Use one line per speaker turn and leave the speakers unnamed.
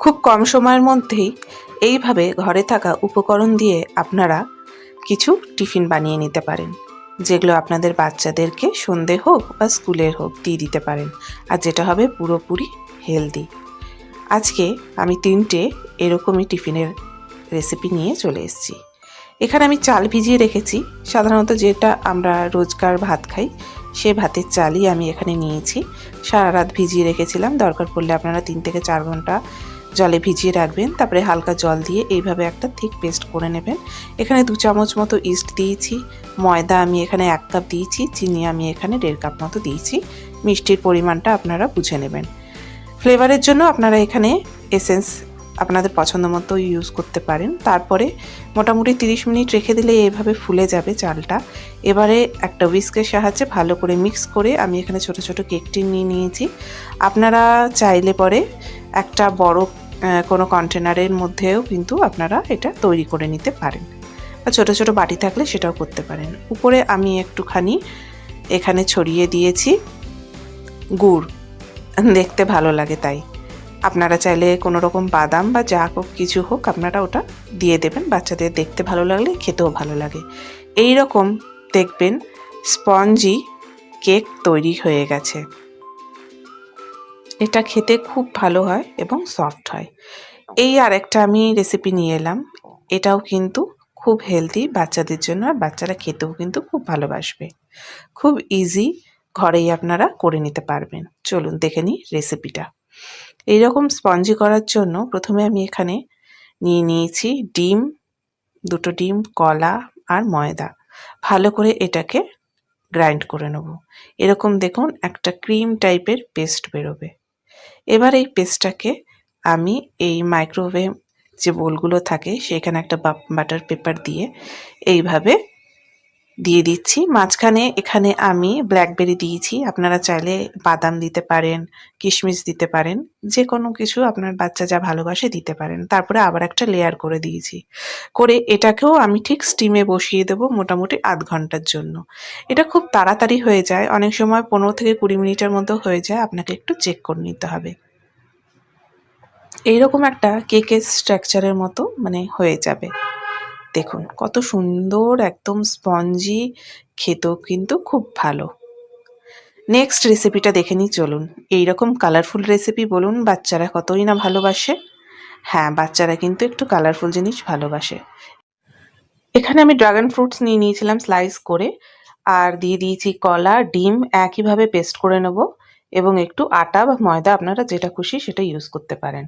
খুব কম সময়ের মধ্যেই এইভাবে ঘরে থাকা উপকরণ দিয়ে আপনারা কিছু টিফিন বানিয়ে নিতে পারেন, যেগুলো আপনাদের বাচ্চাদেরকে সন্ধে হোক বা স্কুলের হোক দিয়ে দিতে পারেন, আর যেটা হবে পুরোপুরি হেলদি। আজকে আমি 3টে এরকমই টিফিনের রেসিপি নিয়ে চলে এসেছি। এখানে আমি চাল ভিজিয়ে রেখেছি। সাধারণত যেটা আমরা রোজকার ভাত খাই সে ভাতের চালই আমি এখানে নিয়েছি। সারা রাত ভিজিয়ে রেখেছিলাম, দরকার পড়লে আপনারা 3 থেকে 4 ঘন্টা জলে ভিজিয়ে রাখবেন। তারপরে হালকা জল দিয়ে এইভাবে একটা থিক পেস্ট করে নেবেন। এখানে 2 চামচ মতো ইস্ট দিয়েছি, ময়দা আমি এখানে 1 কাপ দিয়েছি, চিনি আমি এখানে 1.5 কাপ মতো দিয়েছি। মিষ্টির পরিমাণটা আপনারা বুঝে নেবেন। ফ্লেভারের জন্য আপনারা এখানে এসেন্স আপনাদের পছন্দ মতো ইউজ করতে পারেন। তারপরে মোটামুটি 30 মিনিট রেখে দিলে এইভাবে ফুলে যাবে চালটা। এবারে একটা হুইস্কের সাহায্যে ভালো করে মিক্স করে আমি এখানে ছোট ছোট কেক টিন নিয়ে নিয়েছি। আপনারা চাইলে পরে একটা বড় কোনো কন্টেনারের মধ্যেও কিন্তু আপনারা এটা তৈরি করে নিতে পারেন, বা ছোট ছোট বাটি থাকলে সেটাও করতে পারেন। উপরে আমি একটুখানি এখানে ছড়িয়ে দিয়েছি গুড়, দেখতে ভালো লাগে তাই। আপনারা চাইলে কোনো রকম বাদাম বা যা কিছু হোক আপনারা ওটা দিয়ে দেবেন, বাচ্চাদের দেখতে ভালো লাগলে খেতেও ভালো লাগে। এই রকম দেখবেন স্পঞ্জি কেক তৈরি হয়ে গেছে। এটা খেতে খুব ভালো হয় এবং সফট হয়। এই আরেকটা আমি রেসিপি নিয়ে এলাম, এটাও কিন্তু খুব হেলদি বাচ্চাদের জন্য, আর বাচ্চারা খেতেও কিন্তু খুব ভালোবাসবে। খুব ইজি, ঘরেই আপনারা করে নিতে পারবেন। চলুন দেখে নিই রেসিপিটা। এইরকম স্পঞ্জি করার জন্য প্রথমে আমি এখানে নিয়ে নিয়েছি ডিম, 2টো ডিম, কলা আর ময়দা। ভালো করে এটাকে গ্রাইন্ড করে নেব। এরকম দেখুন একটা ক্রিম টাইপের পেস্ট বেরোবে। এবার এই পেস্টটাকে আমি এই মাইক্রোওয়েভ যে বোলগুলো থাকে সেখানে একটা বাটার পেপার দিয়ে এইভাবে দিয়ে দিচ্ছি। মাঝখানে এখানে আমি ব্ল্যাকবেরি দিয়েছি, আপনারা চাইলে বাদাম দিতে পারেন, কিশমিশ দিতে পারেন, যে কোনো কিছু আপনার বাচ্চা যা ভালোবাসে দিতে পারেন। তারপরে আবার একটা লেয়ার করে দিয়েছি। করে এটাকেও আমি ঠিক স্টিমে বসিয়ে দেবো মোটামুটি আধ ঘন্টার জন্য। এটা খুব তাড়াতাড়ি হয়ে যায়, অনেক সময় 15 থেকে 20 মিনিটের মধ্যে হয়ে যায়, আপনাকে একটু চেক করে নিতে হবে। এইরকম একটা কেকের স্ট্রাকচারের মতো হয়ে যাবে। দেখুন কত সুন্দর, একদম স্পঞ্জি, খেতেও কিন্তু খুব ভালো। নেক্সট রেসিপিটা দেখে নিই চলুন। এইরকম কালারফুল রেসিপি বলুন বাচ্চারা কতই না ভালোবাসে। হ্যাঁ, বাচ্চারা কিন্তু একটু কালারফুল জিনিস ভালোবাসে। এখানে আমি ড্রাগন ফ্রুটস নিয়ে নিয়েছিলাম স্লাইস করে, আর দিয়ে দিয়েছি কলা, ডিম একইভাবে পেস্ট করে নেব, এবং একটু আটা বা ময়দা আপনারা যেটা খুশি সেটা ইউজ করতে পারেন।